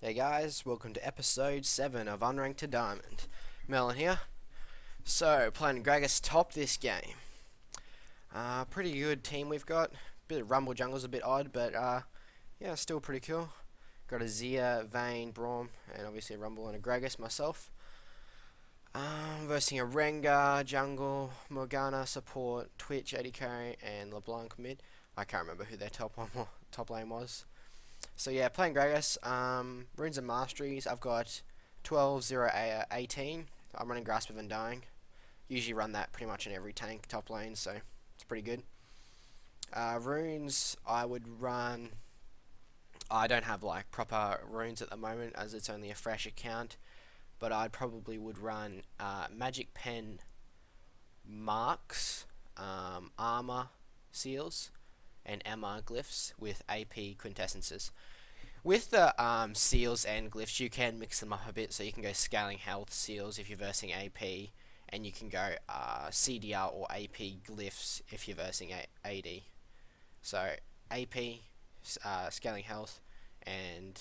Hey guys, welcome to episode 7 of Unranked to Diamond. Melon here. So, playing Gragas top this game. Pretty good team we've got. Bit of Rumble Jungle's a bit odd, but yeah, still pretty cool. Got a Zia, Vayne, Braum, and obviously a Rumble and a Gragas myself. Versing a Rengar, Jungle, Morgana, Support, Twitch, AD Carry, and LeBlanc mid. I can't remember who their top lane was. So yeah, playing Gragas, Runes and Masteries, I've got 12, 0, 18. I'm running Grasp of Undying. Usually run that pretty much in every tank top lane, so it's pretty good. Runes, I would run... I don't have like proper runes at the moment as it's only a fresh account, but I probably would run Magic Pen Marks, Armor Seals, and Emma Glyphs with AP Quintessences. With the seals and glyphs, you can mix them up a bit, so you can go scaling health seals if you're versing AP, and you can go CDR or AP glyphs if you're versing AD. So AP, scaling health, and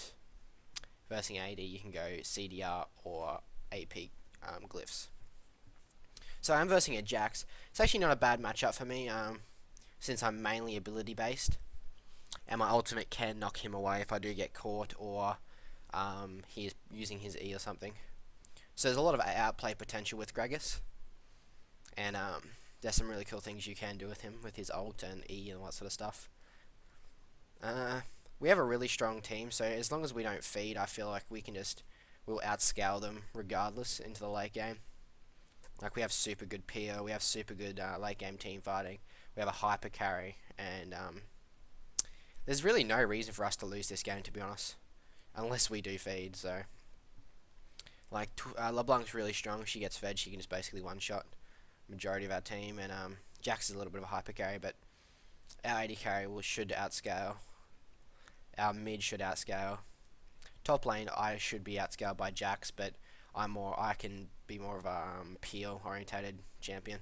versing AD, you can go CDR or AP glyphs. So I'm versing a Jax. It's actually not a bad matchup for me, since I'm mainly ability based. And my ultimate can knock him away if I do get caught or he's using his E or something. So there's a lot of outplay potential with Gragas. And there's some really cool things you can do with him, with his ult and E and all that sort of stuff. We have a really strong team, so as long as we don't feed, I feel like we'll outscale them regardless into the late game. Like, we have super good Pio, we have super good late game team fighting, we have a hyper carry, and there's really no reason for us to lose this game, to be honest, unless we do feed. So, like, LeBlanc's really strong. She gets fed, she can just basically one-shot majority of our team, and Jax is a little bit of a hyper carry, but our AD carry should outscale. Our mid should outscale. Top lane, I should be outscaled by Jax, but I can be more of a peel orientated champion.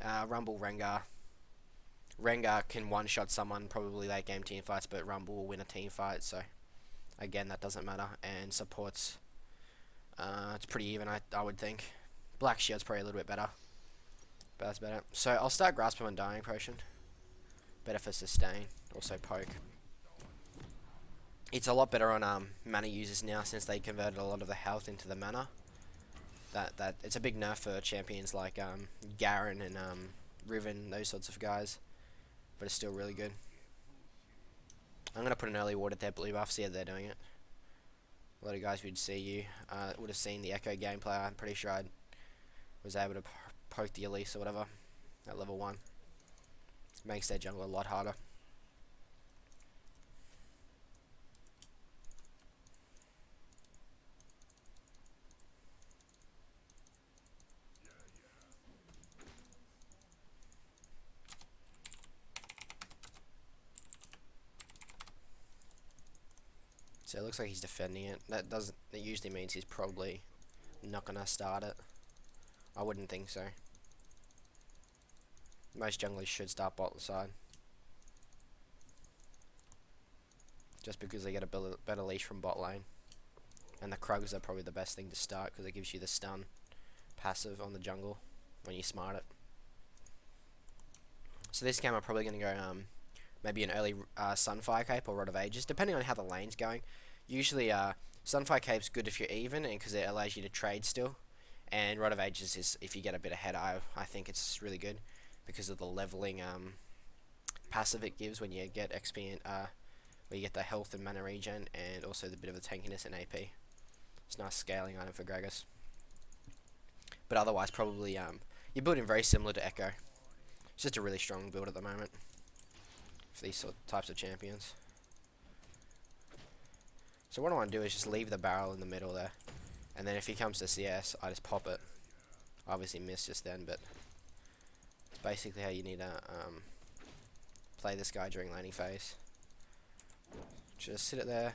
Rumble, Rengar can one-shot someone, probably late game team fights, but Rumble will win a team fight, so again, that doesn't matter. And supports, it's pretty even, I would think. Black Shield's probably a little bit better, but that's better. So I'll start Grasp of Undying Potion. Better for sustain, also poke. It's a lot better on mana users now since they converted a lot of the health into the mana. That it's a big nerf for champions like Garen and Riven, those sorts of guys. But it's still really good. I'm going to put an early ward at their blue buff, see how they're doing it. A lot of guys would have seen the Echo gameplay. I'm pretty sure I was able to poke the Elise or whatever at level 1. Makes their jungle a lot harder. So it looks like he's defending it. That usually means he's probably not gonna start it. I wouldn't think so. Most junglers should start bot side, just because they get a better leash from bot lane. And the Krugs are probably the best thing to start because it gives you the stun passive on the jungle when you smart it. So this game I'm probably gonna go maybe an early Sunfire Cape or Rod of Ages, depending on how the lane's going. Usually Sunfire Cape's good if you're even, and because it allows you to trade still. And Rod of Ages is if you get a bit ahead. I think it's really good because of the leveling passive it gives when you get XP and where you get the health and mana regen, and also the bit of the tankiness and AP. It's a nice scaling item for Gragas. But otherwise, probably you're building very similar to Echo. It's just a really strong build at the moment for these types of champions. So what I want to do is just leave the barrel in the middle there, and then if he comes to CS, I just pop it. I obviously missed just then, but it's basically how you need to play this guy during laning phase. Just sit it there.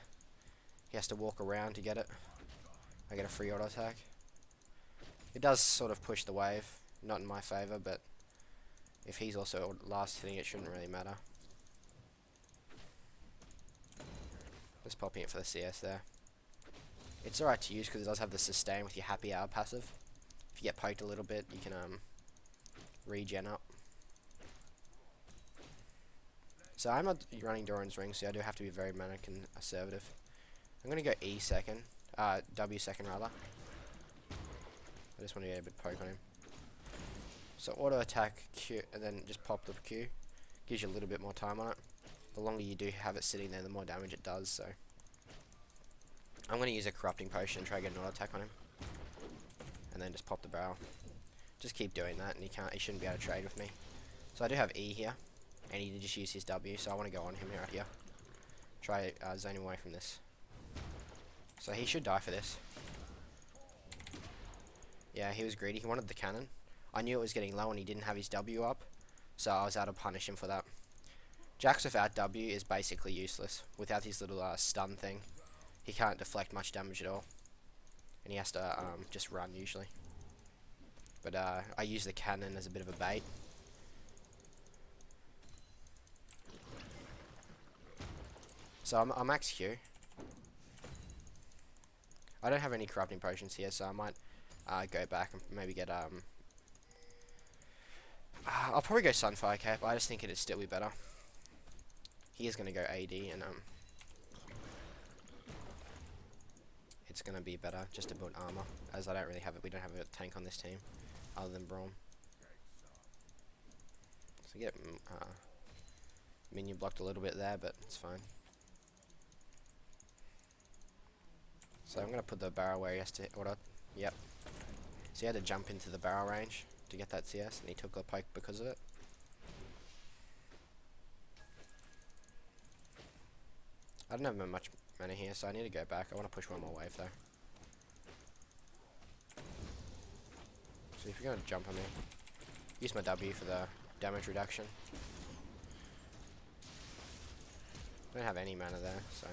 He has to walk around to get it. I get a free auto attack. It does sort of push the wave, not in my favour, but if he's also last hitting, it shouldn't really matter. Just popping it for the CS there. It's alright to use because it does have the sustain with your happy hour passive. If you get poked a little bit, you can regen up. So I'm not running Doran's Ring, so I do have to be very manic and assertive. I'm gonna go E second, W second rather. I just want to get a bit poke on him. So auto attack Q, and then just pop the Q. Gives you a little bit more time on it. The longer you do have it sitting there, the more damage it does. So I'm gonna use a corrupting potion and try to get an auto attack on him, and then just pop the barrel. Just keep doing that, and he shouldn't be able to trade with me. So I do have E here, and he did just use his W, so I want to go on him right here. Try zone him away from this. So he should die for this. Yeah, he was greedy. He wanted the cannon. I knew it was getting low and he didn't have his W up, so I was able to punish him for that. Jax without W is basically useless. Without his little stun thing, he can't deflect much damage at all. And he has to just run usually. But I use the cannon as a bit of a bait. So I'm max Q. I don't have any corrupting potions here, so I might go back and maybe get I'll probably go Sunfire Cape. I just think it'd still be better. He is gonna go AD, and it's gonna be better just to build armor, as I don't really have it. We don't have a tank on this team other than Braum. So get minion blocked a little bit there, but it's fine. So I'm gonna put the barrel where he has to order. Yep. So he had to jump into the barrel range to get that CS, and he took a poke because of it. I don't have much mana here, so I need to go back. I want to push one more wave though. So if you're gonna jump on me, use my W for the damage reduction. I don't have any mana there, so.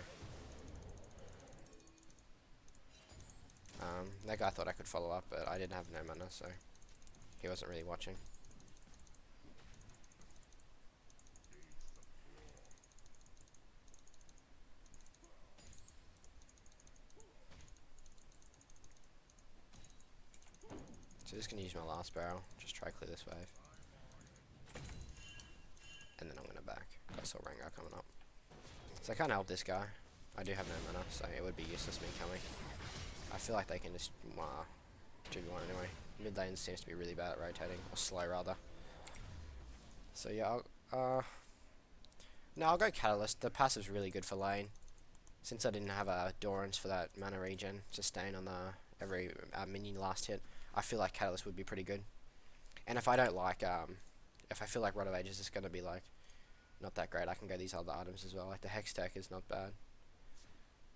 That guy thought I could follow up, but I didn't have no mana, so he wasn't really watching. So just gonna use my last barrel, just try to clear this wave. And then I'm gonna back. I saw Rengar coming up. So I can't help this guy. I do have no mana, so it would be useless me coming. I feel like they can just 2v1 anyway. Mid lane seems to be really bad at rotating, or slow rather. So yeah, no, I'll go Catalyst. The passive's really good for lane. Since I didn't have a Doran's for that mana regen, sustain on the every minion last hit, I feel like Catalyst would be pretty good. And if I don't like, if I feel like Rod of Ages is gonna be like not that great, I can go these other items as well. Like the Hex Tech is not bad.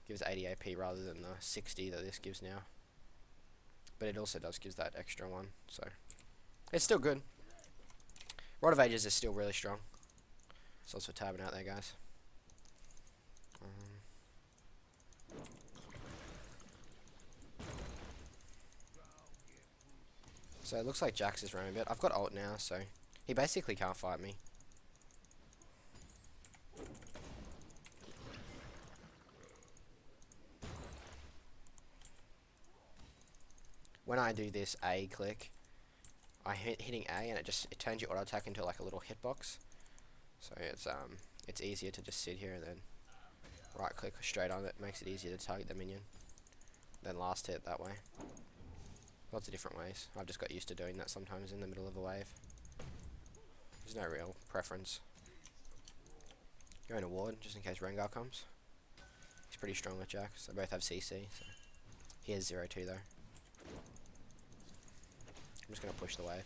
Gives 80 AP rather than the 60 that this gives now. But it also does gives that extra one, so it's still good. Rod of Ages is still really strong. So also tabbing out there, guys. So it looks like Jax is running a bit. I've got ult now, so he basically can't fight me. When I do this A click, I hitting A and it turns your auto attack into like a little hitbox. So it's easier to just sit here and then right click straight on it. Makes it easier to target the minion. Then last hit that way. Lots of different ways. I've just got used to doing that sometimes in the middle of a wave. There's no real preference. Going to ward just in case Rengar comes. He's pretty strong with Jax. They both have CC. So he has 0-2 though. I'm just gonna push the wave.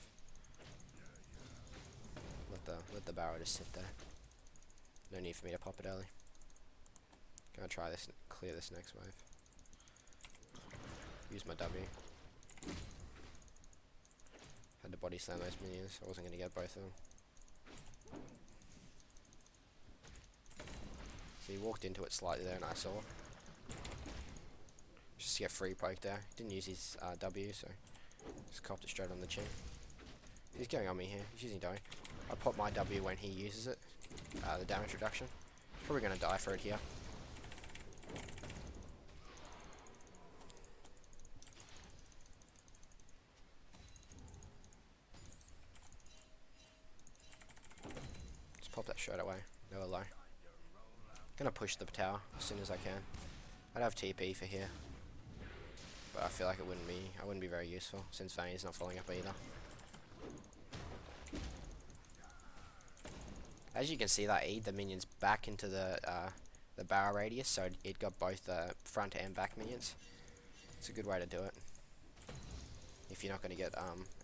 Let the barrel just sit there. No need for me to pop it early. Gonna try this, clear this next wave. Use my W. Had to body slam those minions. I wasn't gonna get both of them. So he walked into it slightly there, and I saw. Just to get free poke there. Didn't use his W, so just copped it straight on the chin. He's going on me here. He's using W. I pop my W when he uses it. The damage reduction. He's probably going to die for it here. straight away. They were low. Gonna push the tower as soon as I can. I'd have TP for here, but I feel like it wouldn't be. I wouldn't be very useful since Vayne's not following up either. As you can see, that E'd the minions back into the barrel radius, so it got both front and back minions. It's a good way to do it. If you're not going to get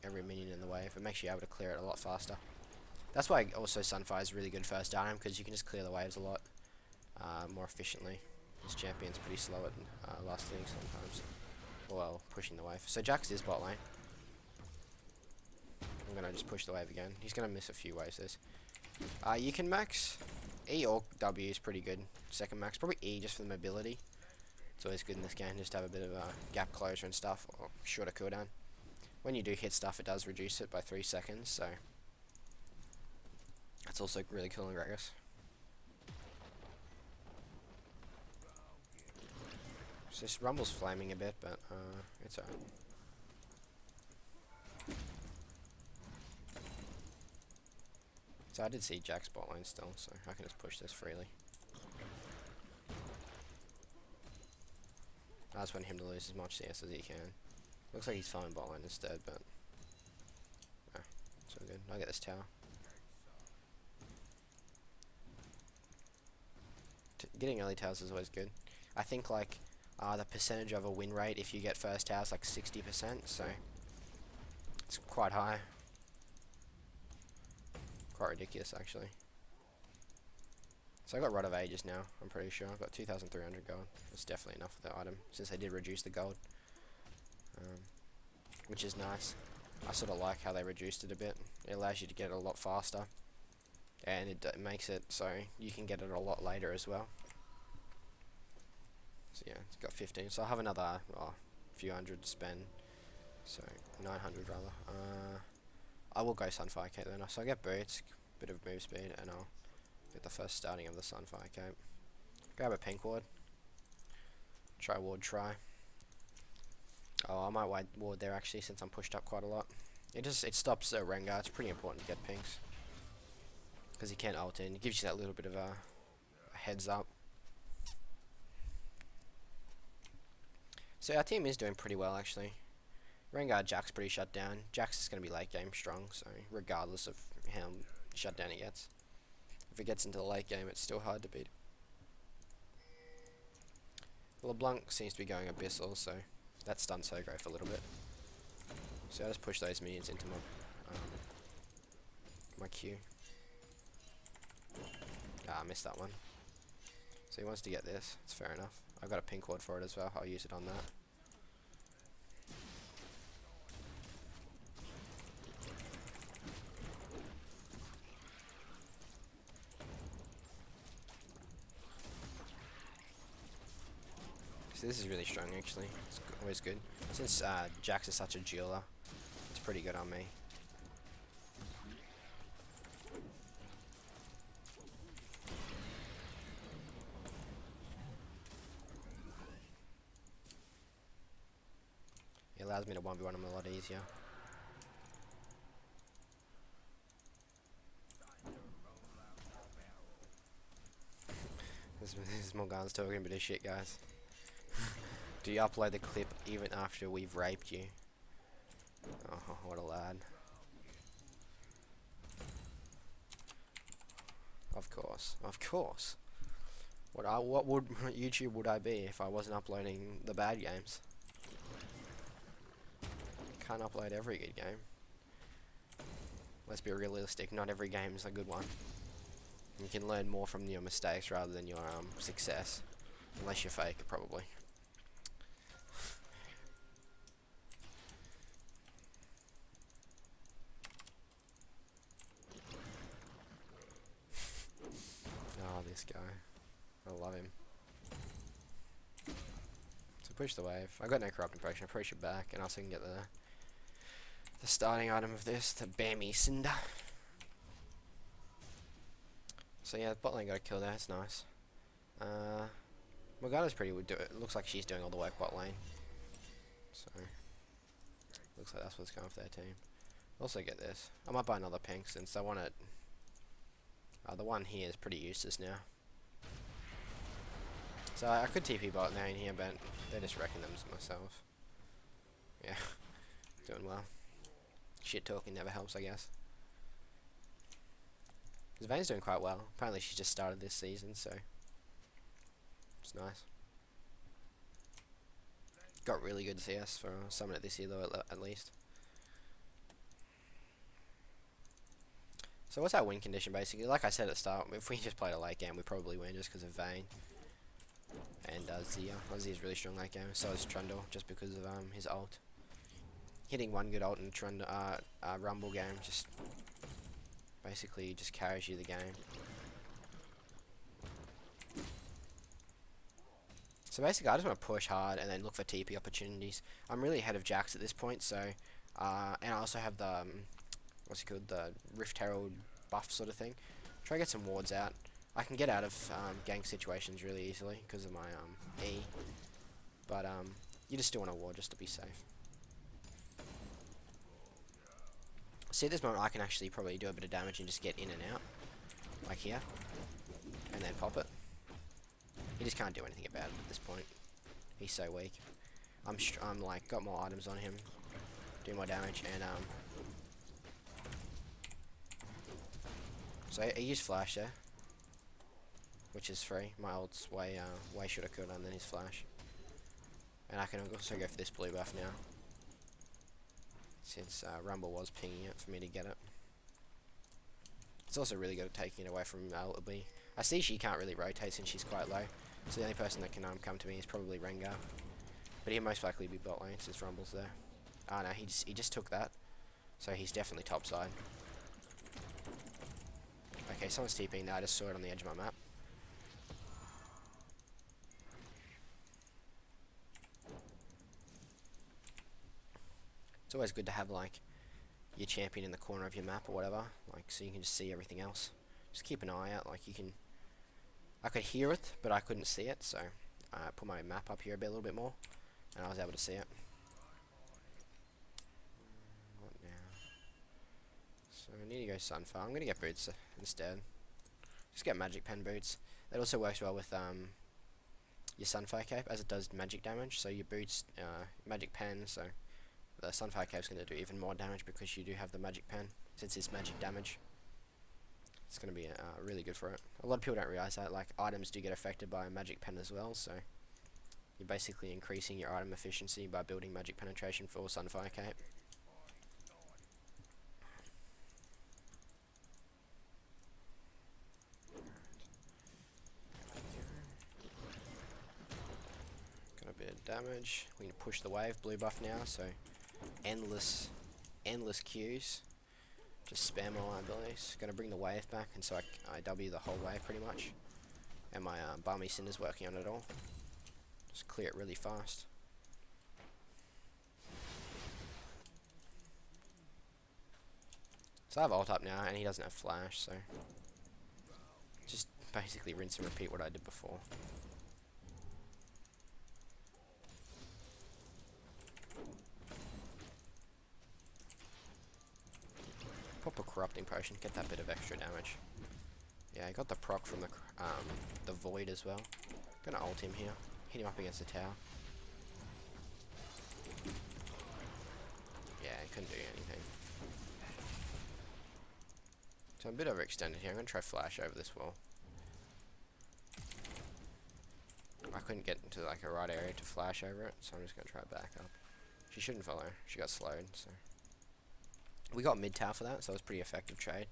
every minion in the way, if it makes you able to clear it a lot faster. That's why also Sunfire is really good first item, because you can just clear the waves a lot more efficiently. This champion's pretty slow at last hitting sometimes. Well, pushing the wave. So Jax is bot lane. I'm going to just push the wave again. He's going to miss a few waves this. You can max E or W is pretty good. Second max, probably E just for the mobility. It's always good in this game just to have a bit of a gap closure and stuff, or shorter cooldown. When you do hit stuff, it does reduce it by 3 seconds, so that's also really cool in Gragas. So this Rumble's flaming a bit, but it's alright. So I did see Jack's bot lane still, so I can just push this freely. I just want him to lose as much CS as he can. Looks like he's farming bot lane instead, but it's all good. I'll get this tower. Getting early towers is always good. I think like the percentage of a win rate if you get first tower is like 60%, so it's quite high. Quite ridiculous actually. So I got Rod of Ages now, I'm pretty sure. I've got 2,300 gold. That's definitely enough for the item, since they did reduce the gold. Which is nice. I sort of like how they reduced it a bit. It allows you to get it a lot faster. And it makes it so you can get it a lot later as well. So yeah, it's got 15. So I'll have another few hundred to spend. So 900 rather. I will go Sunfire Cape then. So I get boots, bit of move speed, and I'll get the first starting of the Sunfire Cape. Grab a pink ward. Try ward try. Oh, I might ward there actually, since I'm pushed up quite a lot. It stops Rengar. It's pretty important to get pinks, because he can't ult in. It gives you that little bit of a heads up. So our team is doing pretty well actually. Rengar Jack's pretty shut down. Jax is going to be late game strong, so regardless of how shut down he gets. If it gets into the late game, it's still hard to beat. LeBlanc seems to be going Abyssal, so that stuns Sogro for a little bit. So I just push those minions into my queue. I missed that one. So he wants to get this. It's fair enough. I've got a pink ward for it as well. I'll use it on that. So this is really strong actually. It's always good. Since Jax is such a jeweler, it's pretty good on me. It allows me to 1v1 him a lot easier. There's more guns talking a bit of shit, guys. Do you upload the clip even after we've raped you? Oh, what a lad. Of course, of course. What would YouTube would I be if I wasn't uploading the bad games? Can't upload every good game. Let's be realistic, not every game is a good one. You can learn more from your mistakes rather than your success. Unless you're fake, probably. Oh, this guy. I love him. So push the wave. I got no corrupting potion. I push it back, and also can get the starting item of this, the Bammy Cinder. So yeah, bot lane got a kill there. It's nice. Morgana's pretty would do it. Looks like she's doing all the work bot lane. So looks like that's what's going for their team. Also get this. I might buy another pink since I want it. The one here is pretty useless now. So I could TP bot lane here, but they're just wrecking them myself. Yeah, doing well. Shit talking never helps, I guess. Vayne's doing quite well. Apparently she just started this season, so it's nice. Got really good CS for someone at this year though, at least. So what's our win condition basically? Like I said at the start, if we just played a late game, we probably win just because of Vayne and Zia. Zia's really strong late game. So is Trundle, just because of his ult. Hitting one good ult in Trundle Rumble game just basically just carries you the game. So basically, I just want to push hard and then look for TP opportunities. I'm really ahead of Jax at this point, so and I also have the what's it called, the Rift Herald buff sort of thing. Try to get some wards out. I can get out of gank situations really easily because of my E, but you just still want a ward just to be safe. See, at this moment I can actually probably do a bit of damage and just get in and out, like here, and then pop it. He just can't do anything about it at this point. He's so weak. I'm like got more items on him, do more damage, and so I used flash there, which is free. My ult's way shorter cooldown than his flash, and I can also go for this blue buff now, since Rumble was pinging it for me to get it. It's also really good at taking it away from LB. I see she can't really rotate since she's quite low, so the only person that can come to me is probably Rengar. But he'll most likely be bot lane since Rumble's there. Ah no, he just took that, so he's definitely top side. Okay, someone's TPing now, I just saw it on the edge of my map. It's always good to have like your champion in the corner of your map or whatever, like so you can just see everything else. Just keep an eye out, like you can. I could hear it, but I couldn't see it, so I put my map up here a little bit more, and I was able to see it. What now? So I need to go Sunfire. I'm gonna get boots instead. Just get magic pen boots. That also works well with your Sunfire cape, as it does magic damage. So your boots, magic pen. So the Sunfire cape's gonna do even more damage because you do have the magic pen, since it's magic damage. It's going to be really good for it. A lot of people don't realize that, like, items do get affected by a magic pen as well, so you're basically increasing your item efficiency by building magic penetration for Sunfire Cape. Got a bit of damage. We can push the wave, blue buff now, so endless Qs. Just spam all my abilities. Gonna bring the wave back, and so I W the whole wave pretty much. And my Balmy Cinder's working on it all. Just clear it really fast. So I have ult up now, and he doesn't have flash, so just basically rinse and repeat what I did before. Pop a corrupting potion, get that bit of extra damage. Yeah, I got the proc from the void as well. Gonna ult him here, hit him up against the tower. Yeah, he couldn't do anything. So I'm a bit overextended here. I'm gonna try flash over this wall. I couldn't get into like a right area to flash over it, so I'm just gonna try back up. She shouldn't follow. She got slowed, so. We got mid tower for that, so it was a pretty effective trade.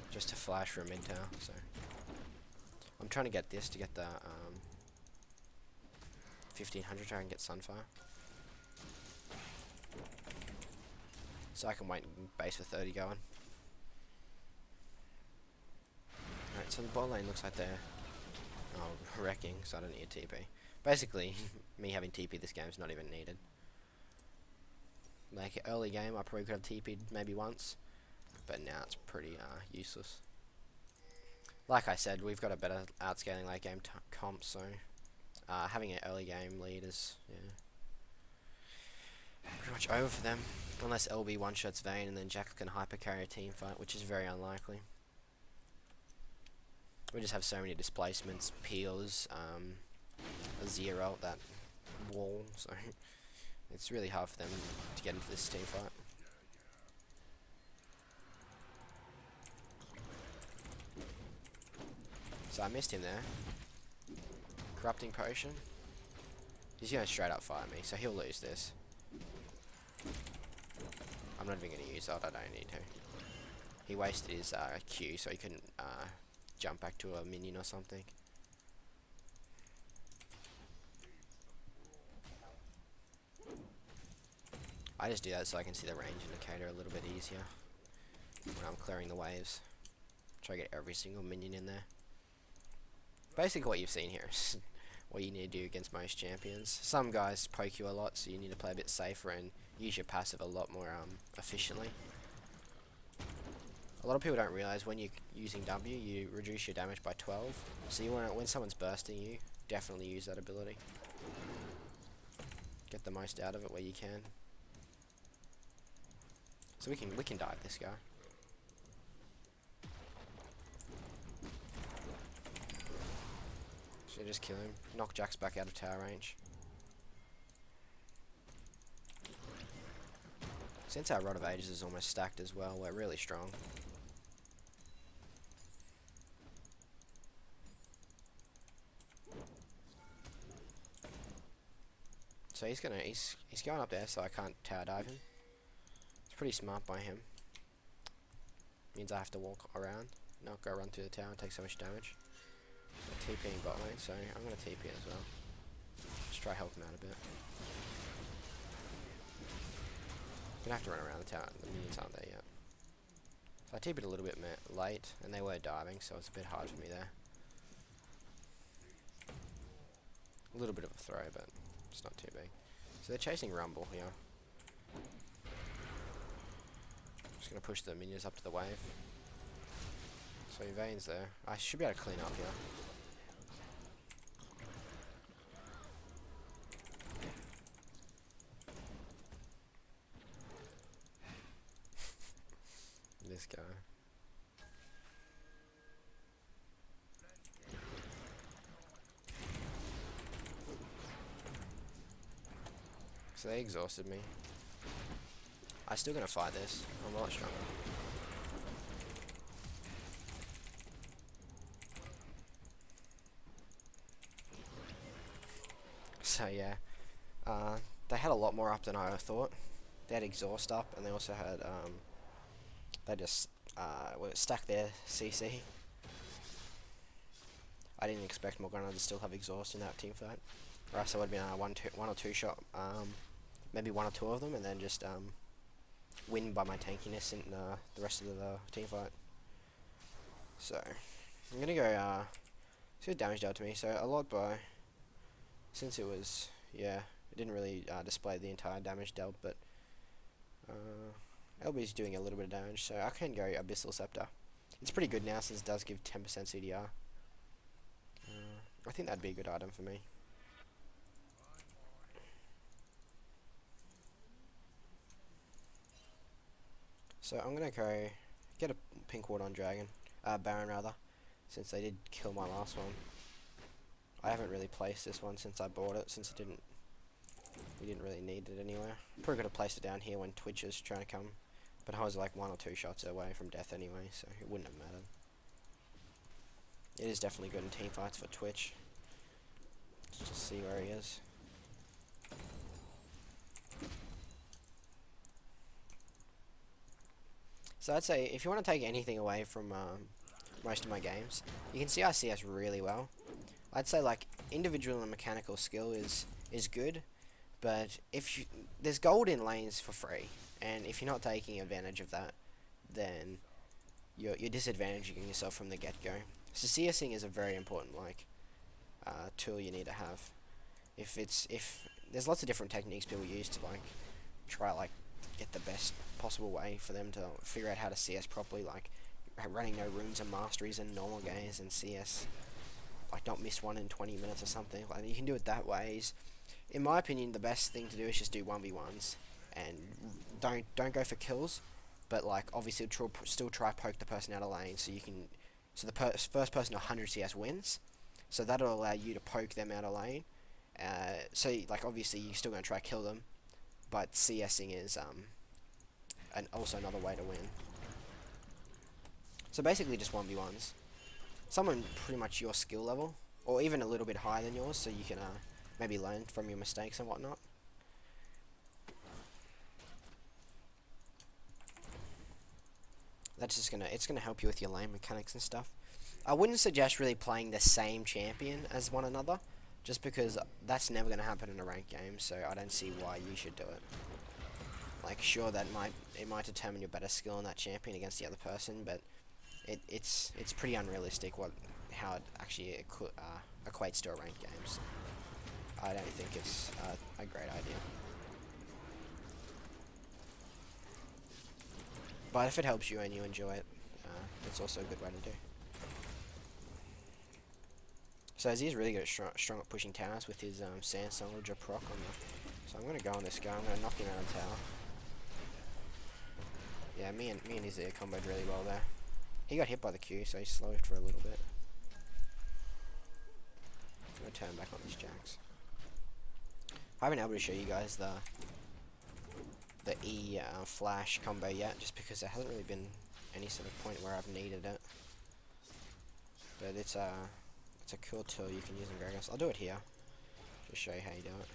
Just to flash for a mid tower, so. I'm trying to get this to get the 1500 so I can get Sunfire. So I can wait and base for 30 going. Alright, so the bot lane looks like they're wrecking, so I don't need a TP. Basically, me having TP this game is not even needed. Like, early game, I probably could have TP'd maybe once, but now it's pretty useless. Like I said, we've got a better outscaling late game comp, so having an early game lead is pretty much over for them. Unless LB one-shots Vayne and then Jax can hyper carry a team fight, which is very unlikely. We just have so many displacements, peels, a zero at that wall, so it's really hard for them to get into this team fight. So I missed him there. Corrupting potion. He's gonna straight up fight me, so he'll lose this. I'm not even gonna use that, I don't need to. He wasted his Q so he couldn't jump back to a minion or something. I just do that so I can see the range indicator a little bit easier when I'm clearing the waves. Try to get every single minion in there. Basically what you've seen here is what you need to do against most champions. Some guys poke you a lot, so you need to play a bit safer and use your passive a lot more efficiently. A lot of people don't realize when you're using W, you reduce your damage by 12. So you want, when someone's bursting you, definitely use that ability. Get the most out of it where you can. So we can dive this guy. Should just kill him. Knock Jax back out of tower range. Since our Rod of Ages is almost stacked as well, we're really strong. So he's going up there, so I can't tower dive him. It's pretty smart by him. Means I have to walk around, not go run through the tower and take so much damage. They're TPing bot lane, so I'm gonna TP as well. Just try help him out a bit. Gonna have to run around the tower. The minions aren't there yet. So I TP'd a little bit late, and they were diving, so it's a bit hard for me there. A little bit of a throw, but it's not too big. So they're chasing Rumble here. Just gonna push the minions up to the wave. So Vayne's there. I should be able to clean up here. This guy. So they exhausted me. I'm still gonna fight this. I'm a lot stronger. So yeah, they had a lot more up than I thought. They had exhaust up, and they also had they just stacked their CC. I didn't expect Morgana to still have exhaust in that team fight. Or else it would have been a one or two shot, maybe one or two of them, and then just win by my tankiness in the rest of the team fight. So I'm gonna go see what damage dealt to me. So a lot by, since it was, yeah, it didn't really display the entire damage dealt, but LB's doing a little bit of damage, so I can go Abyssal Scepter. It's pretty good now since it does give 10% CDR. I think that'd be a good item for me. So I'm gonna go get a pink ward on Dragon, Baron rather, since they did kill my last one. I haven't really placed this one since I bought it, since we didn't really need it anywhere. Probably could have placed it down here when Twitch is trying to come, but I was like 1 or 2 shots away from death anyway, so it wouldn't have mattered. It is definitely good in team fights for Twitch. Let's just see where he is. So I'd say if you want to take anything away from most of my games, you can see I CS really well. I'd say like individual and mechanical skill is good, but there's gold in lanes for free, and if you're not taking advantage of that, then you're disadvantaging yourself from the get-go. So CSing is a very important tool you need to have. If there's lots of different techniques people use to try get the best possible way for them to figure out how to CS properly, like running no runes and masteries and normal games and CS, like not miss one in 20 minutes or something. Like you can do it that ways. In my opinion, the best thing to do is just do 1v1s and don't go for kills, but like obviously still try poke the person out of lane so you can So the first person to 100 CS wins. So that'll allow you to poke them out of lane. So like obviously you're still gonna try to kill them, but CSing is and also another way to win. So basically just 1v1s. Someone pretty much your skill level, or even a little bit higher than yours, so you can maybe learn from your mistakes and whatnot. That's just it's gonna help you with your lane mechanics and stuff. I wouldn't suggest really playing the same champion as one another, just because that's never gonna happen in a ranked game. So I don't see why you should do it. Like, sure, it might determine your better skill on that champion against the other person, but it's pretty unrealistic how it actually equates to a ranked game. So I don't think it's a great idea. But if it helps you and you enjoy it, it's also a good way to do. So Azir's really good at strong at pushing towers with his Sand Song or Drop Rock on the. So I'm gonna go on this guy. I'm gonna knock him out of tower. Yeah, me and Azir comboed really well there. He got hit by the Q, so he slowed for a little bit. I'm gonna turn back on these Jacks. I haven't been able to show you guys the E flash combo yet, just because there hasn't really been any sort of point where I've needed it. But it's a cool tool you can use in Gragas. I'll do it here, just show you how you do it.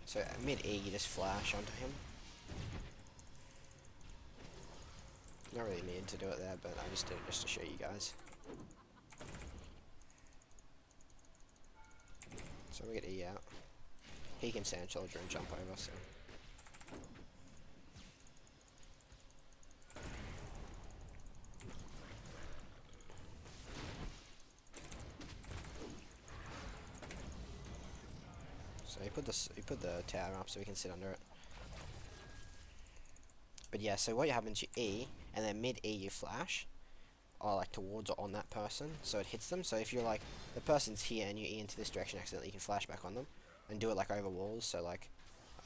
So mid E, you just flash onto him. Not really needed to do it there, but I just did it just to show you guys. So we get E out. He can Sand Soldier and jump over, so. So he put the tower up so we can sit under it. But yeah, so what happens, you E, and then mid E you flash, or like towards or on that person, so it hits them. So if you're like, the person's here and you E into this direction accidentally, you can flash back on them, and do it like over walls, so like,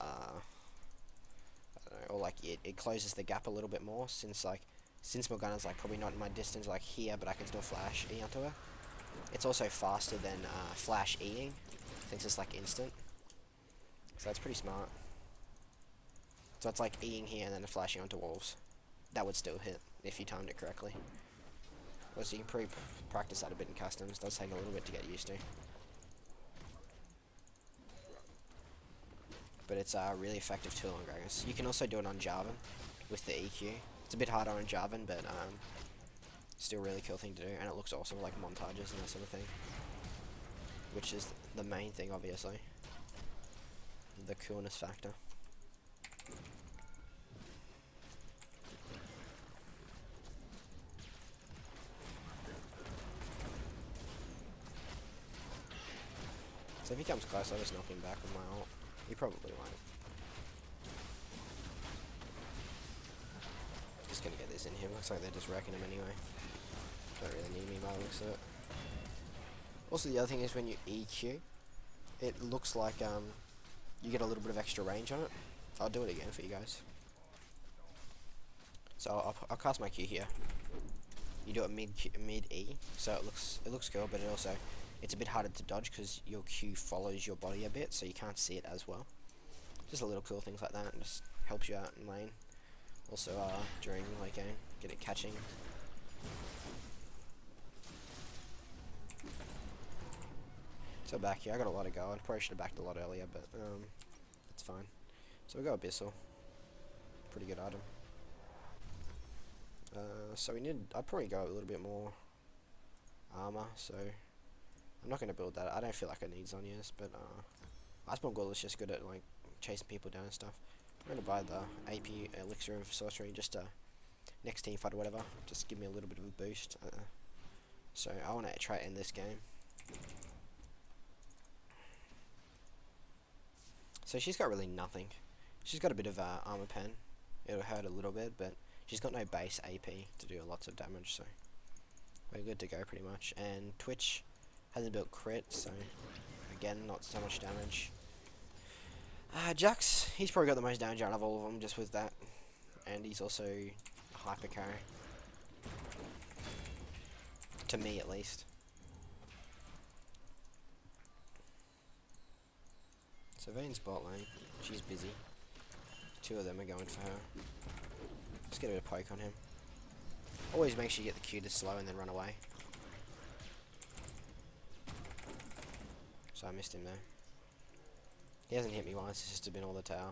I don't know, or like it closes the gap a little bit more, since Morgana's like probably not in my distance like here, but I can still flash E onto her. It's also faster than flash E-ing, since it's like instant. So that's pretty smart. So it's like E-ing here and then flashing onto walls. That would still hit if you timed it correctly. Also, you can probably practice that a bit in customs. It does take a little bit to get used to. But it's a really effective tool on Gragas. You can also do it on Jarvan with the EQ. It's a bit harder on Jarvan, but still a really cool thing to do. And it looks awesome, like montages and that sort of thing. Which is the main thing, obviously. The coolness factor. So if he comes close, I'll just knock him back with my ult. He probably won't. Just gonna get this in here. Looks like they're just wrecking him anyway. Don't really need me by the looks of it. Also, the other thing is when you EQ, it looks like you get a little bit of extra range on it. I'll do it again for you guys. So I'll cast my Q here. You do it mid E, so it looks cool, but it's a bit harder to dodge because your Q follows your body a bit, so you can't see it as well. Just a little cool things like that, and just helps you out in lane. Also during late game, get it catching. So back here, I got a lot of go. I probably should have backed a lot earlier, but it's fine. So we got Abyssal, pretty good item. So I'd probably go a little bit more armor. So I'm not gonna build that. I don't feel like I need Zhonya's, but Iceborne Ghoul is just good at like chasing people down and stuff. I'm gonna buy the AP Elixir of Sorcery just to next team fight or whatever. Just give me a little bit of a boost. So I want to try to end this game. So she's got really nothing. She's got a bit of armor pen. It'll hurt a little bit, but she's got no base AP to do lots of damage. So we're good to go pretty much. And Twitch hasn't built crit, so again, not so much damage. Jax, he's probably got the most damage out of all of them just with that. And he's also a hyper carry. To me, at least. So Vane's bot lane. She's busy. Two of them are going for her. Let's get a bit of poke on him. Always make sure you get the Q to slow and then run away. So I missed him there. He hasn't hit me once, it's just been all the tower.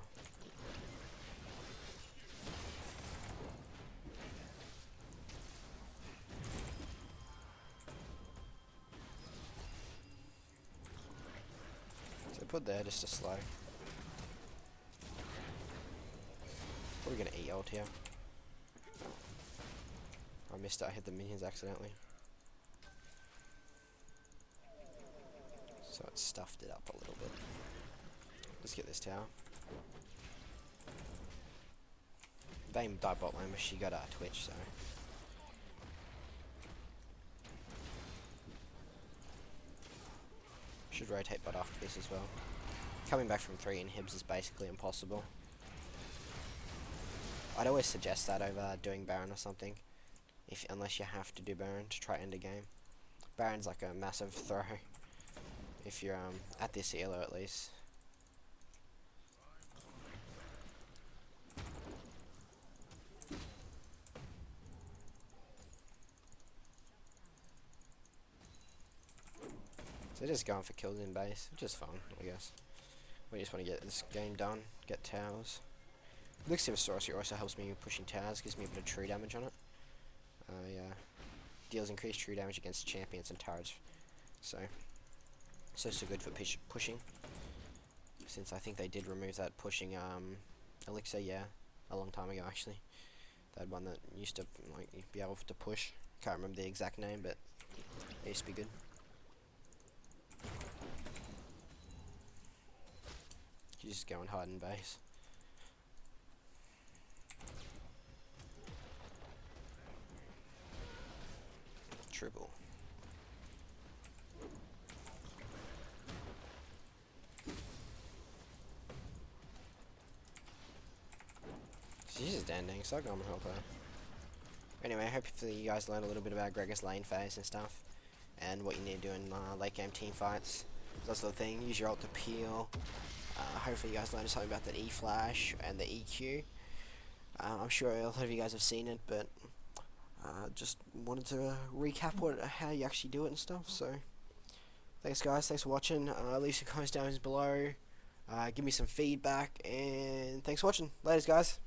So put there just to slow. Probably gonna E ult here. I missed it, I hit the minions accidentally. So it stuffed it up a little bit. Let's get this tower. Vayne died bot lane, but she got Twitch, so. Should rotate bot after this as well. Coming back from 3 inhibs is basically impossible. I'd always suggest that over doing Baron or something. Unless you have to do Baron to try end a game. Baron's like a massive throw. If you're at this elo at least. So they're just going for kills in base, which is fun, I guess. We just want to get this game done, get towers. Elixir of Sorcery also helps me pushing towers, gives me a bit of true damage on it. Yeah, deals increased true damage against champions and turrets. So good for pushing. Since I think they did remove that pushing elixir, yeah, a long time ago actually. They had one that used to like be able to push. Can't remember the exact name, but it used to be good. You just go and hide in base. Triple. She's just standing, so I'm gonna help her. Anyway, hopefully you guys learned a little bit about Gragas lane phase and stuff, and what you need to do in late game team fights. That sort of thing. Use your ult to peel. Hopefully you guys learned something about that E flash and the EQ. I'm sure a lot of you guys have seen it, but just wanted to recap how you actually do it and stuff. So thanks guys, thanks for watching. Leave some comments down below. Give me some feedback, and thanks for watching. Laters guys.